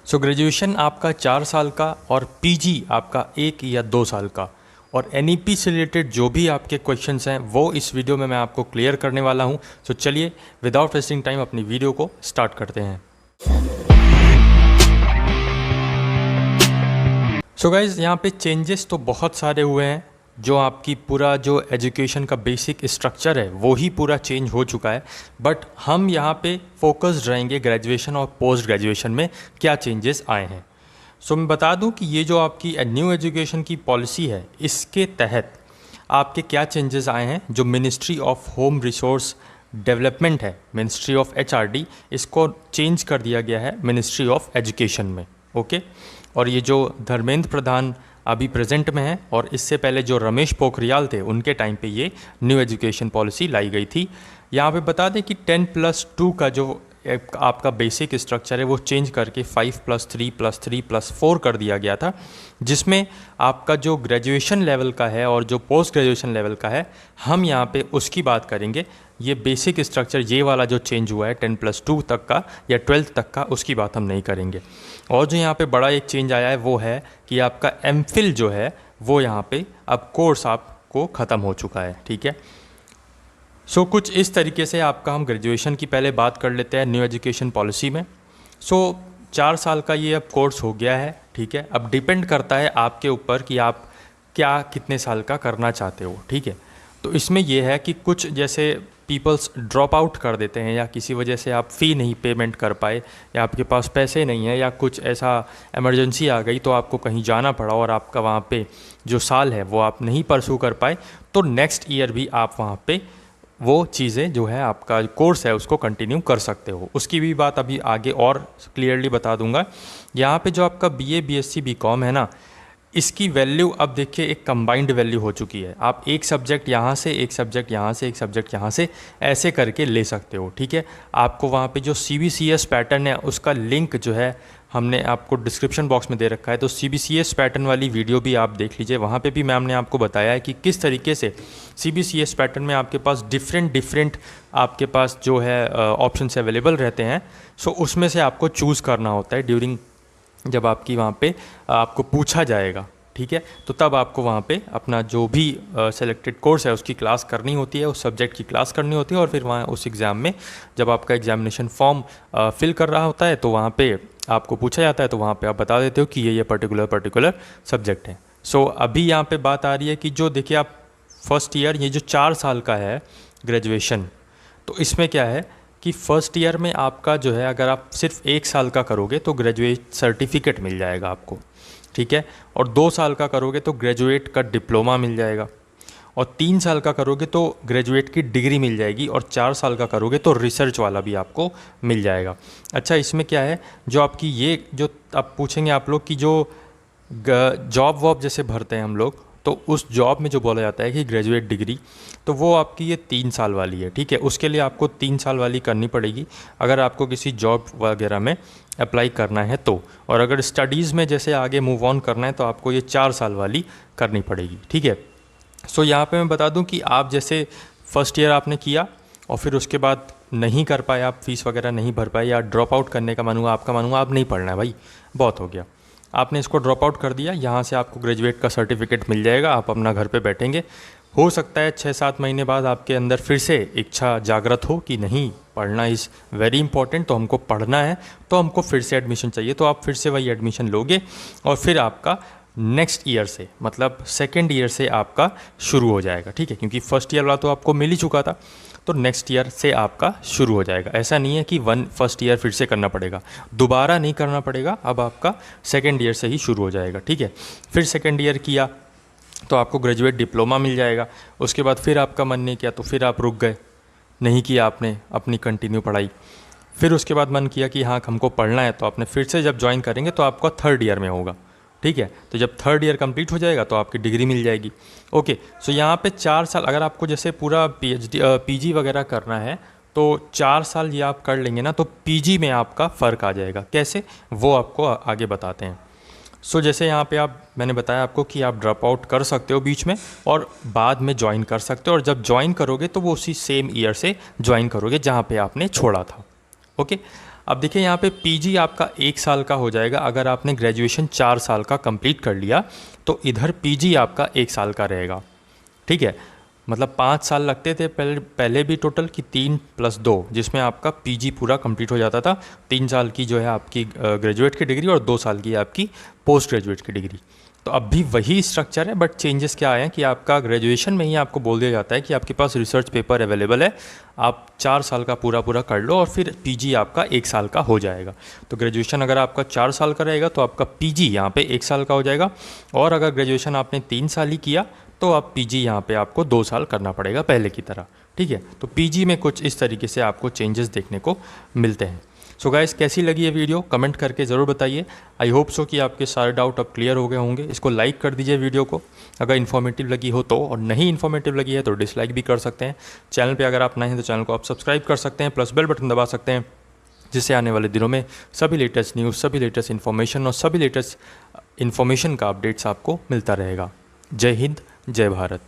सो graduation आपका 4 साल का और पीजी आपका 1 या 2 साल का। और एनईपी से रिलेटेड जो भी आपके क्वेश्चंस हैं वो इस वीडियो में मैं आपको क्लियर करने वाला हूं। सो चलिए विदाउट वेस्टिंग टाइम अपनी वीडियो को स्टार्ट करते हैं। सो गाइज़ यहाँ पे चेंजेस तो बहुत सारे हुए हैं। जो आपकी पूरा जो एजुकेशन का बेसिक स्ट्रक्चर है वो ही पूरा चेंज हो चुका है, बट हम यहाँ पे फोकस्ड रहेंगे ग्रेजुएशन और पोस्ट ग्रेजुएशन में क्या चेंजेस आए हैं। सो मैं बता दूं कि ये जो आपकी न्यू एजुकेशन की पॉलिसी है इसके तहत आपके क्या चेंजेस आए हैं। जो ministry of home resource development है, मिनिस्ट्री ऑफ एचआरडी, इसको चेंज कर दिया गया है मिनिस्ट्री ऑफ एजुकेशन में। ओके, और ये जो धर्मेंद्र प्रधान अभी प्रेजेंट में है और इससे पहले जो रमेश पोखरियाल थे उनके टाइम पे ये न्यू एजुकेशन पॉलिसी लाई गई थी। यहाँ पे बता दें कि 10+2 का जो आपका बेसिक स्ट्रक्चर है वो चेंज करके 5+3+3+4 कर दिया गया था, जिसमें आपका जो ग्रेजुएशन लेवल का है और जो पोस्ट ग्रेजुएशन लेवल का है हम यहाँ पे उसकी बात करेंगे। ये बेसिक स्ट्रक्चर ये वाला जो चेंज हुआ है 10+2 तक का या 12th तक का, उसकी बात हम नहीं करेंगे। और जो यहाँ पे बड़ा एक चेंज आया है वो है कि आपका एमफिल जो है वो यहाँ पे अब कोर्स आपको ख़त्म हो चुका है। ठीक है, सो कुछ इस तरीके से आपका हम ग्रेजुएशन की पहले बात कर लेते हैं न्यू एजुकेशन पॉलिसी में। 4 साल का ये अब कोर्स हो गया है। ठीक है, अब डिपेंड करता है आपके ऊपर कि आप क्या कितने साल का करना चाहते हो। ठीक है, तो इसमें यह है कि कुछ जैसे पीपल्स ड्रॉप आउट कर देते हैं या किसी वजह से आप फ़ी नहीं पेमेंट कर पाए या आपके पास पैसे नहीं है या कुछ ऐसा इमरजेंसी आ गई तो आपको कहीं जाना पड़ा और आपका वहाँ पे जो साल है वो आप नहीं परसू कर पाए, तो नेक्स्ट ईयर भी आप वहाँ पे वो चीज़ें जो है आपका कोर्स है उसको कंटिन्यू कर सकते हो। उसकी भी बात अभी आगे और क्लियरली बता दूंगा। यहाँ पे जो आपका बीए, बीएससी, बीकॉम है ना, इसकी वैल्यू अब देखिए एक कंबाइंड वैल्यू हो चुकी है। आप एक सब्जेक्ट यहाँ से, एक सब्जेक्ट यहाँ से, एक सब्जेक्ट यहाँ से ऐसे करके ले सकते हो। ठीक है, आपको वहाँ पे जो CBCS पैटर्न है उसका लिंक जो है हमने आपको डिस्क्रिप्शन बॉक्स में दे रखा है, तो CBCS पैटर्न वाली वीडियो भी आप देख लीजिए। वहाँ पे भी मैम ने आपको बताया है कि किस तरीके से CBCS पैटर्न में आपके पास डिफरेंट आपके पास जो है ऑप्शंस अवेलेबल रहते हैं। सो उसमें से आपको चूज़ करना होता है ड्यूरिंग जब आपकी वहाँ पे आपको पूछा जाएगा। ठीक है, तो तब आपको वहाँ पे अपना जो भी सेलेक्टेड कोर्स है उसकी क्लास करनी होती है, उस सब्जेक्ट की क्लास करनी होती है और फिर वहाँ उस एग्ज़ाम में जब आपका एग्जामिनेशन फॉर्म फिल कर रहा होता है तो वहाँ पे आपको पूछा जाता है, तो वहाँ पे आप बता देते हो कि ये पर्टिकुलर सब्जेक्ट है। सो अभी यहाँ पे बात आ रही है कि जो देखिए आप फर्स्ट ईयर ये जो 4 साल का है ग्रेजुएशन, तो इसमें क्या है कि फ़र्स्ट ईयर में आपका जो है अगर आप सिर्फ 1 साल का करोगे तो ग्रेजुएट सर्टिफिकेट मिल जाएगा आपको। ठीक है, और 2 साल का करोगे तो ग्रेजुएट का डिप्लोमा मिल जाएगा, और 3 साल का करोगे तो ग्रेजुएट की डिग्री मिल जाएगी, और 4 साल का करोगे तो रिसर्च वाला भी आपको मिल जाएगा। अच्छा, इसमें क्या है जो आपकी ये जो अब पूछेंगे आप लोग कि जो जॉब वॉब जैसे भरते हैं हम लोग, तो उस जॉब में जो बोला जाता है कि ग्रेजुएट डिग्री, तो वो आपकी ये 3 साल वाली है। ठीक है, उसके लिए आपको 3 साल वाली करनी पड़ेगी अगर आपको किसी जॉब वगैरह में अप्लाई करना है तो, और अगर स्टडीज़ में जैसे आगे मूव ऑन करना है तो आपको ये 4 साल वाली करनी पड़ेगी। ठीक है, सो यहाँ पे मैं बता दूँ कि आप जैसे फर्स्ट ईयर आपने किया और फिर उसके बाद नहीं कर पाए, आप फीस वगैरह नहीं भर पाए या ड्रॉप आउट करने का मन हुआ, आपका मन हुआ आप नहीं पढ़ना है भाई, बहुत हो गया, आपने इसको ड्रॉप आउट कर दिया, यहाँ से आपको ग्रेजुएट का सर्टिफिकेट मिल जाएगा, आप अपना घर पे बैठेंगे। हो सकता है 6-7 महीने बाद आपके अंदर फिर से इच्छा जागृत हो कि नहीं पढ़ना इज़ वेरी इंपॉर्टेंट, तो हमको पढ़ना है, तो हमको फिर से एडमिशन चाहिए, तो आप फिर से वही एडमिशन लोगे और फिर आपका नेक्स्ट ईयर से मतलब सेकेंड ईयर से आपका शुरू हो जाएगा। ठीक है, क्योंकि फर्स्ट ईयर वाला तो आपको मिल ही चुका था, तो नेक्स्ट ईयर से आपका शुरू हो जाएगा। ऐसा नहीं है कि फर्स्ट ईयर फिर से करना पड़ेगा, दोबारा नहीं करना पड़ेगा, अब आपका सेकेंड ईयर से ही शुरू हो जाएगा। ठीक है, फिर सेकेंड ईयर किया तो आपको ग्रेजुएट डिप्लोमा मिल जाएगा। उसके बाद फिर आपका मन नहीं किया तो फिर आप रुक गए, नहीं किया आपने अपनी कंटिन्यू पढ़ाई। फिर उसके बाद मन किया कि हाँ हमको पढ़ना है, तो आपने फिर से जब ज्वाइन करेंगे तो आपका थर्ड ईयर में होगा। ठीक है, तो जब थर्ड ईयर कंप्लीट हो जाएगा तो आपकी डिग्री मिल जाएगी। ओके, सो यहाँ पे 4 साल अगर आपको जैसे पूरा पीजी वगैरह करना है तो 4 साल ये आप कर लेंगे ना, तो पीजी में आपका फ़र्क आ जाएगा। कैसे, वो आपको आगे बताते हैं। सो जैसे यहाँ पे मैंने बताया आपको कि आप ड्रॉप आउट कर सकते हो बीच में और बाद में ज्वाइन कर सकते हो, और जब ज्वाइन करोगे तो वो उसी सेम ईयर से ज्वाइन करोगे जहाँ पे आपने छोड़ा था। ओके, अब देखिए यहाँ पे पीजी आपका 1 साल का हो जाएगा। अगर आपने ग्रेजुएशन 4 साल का कंप्लीट कर लिया तो इधर पीजी आपका 1 साल का रहेगा, ठीक है। मतलब 5 साल लगते थे पहले भी टोटल कि 3 + 2, जिसमें आपका पीजी पूरा कंप्लीट हो जाता था। 3 साल की जो है आपकी ग्रेजुएट की डिग्री और 2 साल की आपकी पोस्ट ग्रेजुएट की डिग्री। तो अब भी वही स्ट्रक्चर है, बट चेंजेस क्या आए हैं कि आपका ग्रेजुएशन में ही आपको बोल दिया जाता है कि आपके पास रिसर्च पेपर अवेलेबल है, आप 4 साल का पूरा कर लो और फिर पीजी आपका 1 साल का हो जाएगा। तो ग्रेजुएशन अगर आपका 4 साल का रहेगा तो आपका पीजी यहाँ पे 1 साल का हो जाएगा, और अगर ग्रेजुएशन आपने 3 साल ही किया तो आप पीजी यहाँ पे आपको 2 साल करना पड़ेगा पहले की तरह, ठीक है। तो पीजी में कुछ इस तरीके से आपको चेंजेस देखने को मिलते हैं। सो गाइस, कैसी लगी ये वीडियो कमेंट करके ज़रूर बताइए। आई होप सो कि आपके सारे डाउट अब क्लियर हो गए होंगे। इसको लाइक कर दीजिए वीडियो को अगर इन्फॉर्मेटिव लगी हो तो, और नहीं इन्फॉर्मेटिव लगी है तो डिसलाइक भी कर सकते हैं। चैनल पे अगर आप नए हैं तो चैनल को आप सब्सक्राइब कर सकते हैं, प्लस बेल बटन दबा सकते हैं, जिससे आने वाले दिनों में सभी लेटेस्ट न्यूज़, सभी लेटेस्ट इन्फॉर्मेशन और सभी लेटेस्ट इन्फॉर्मेशन का अपडेट्स आपको मिलता रहेगा। जय हिंद, जय भारत।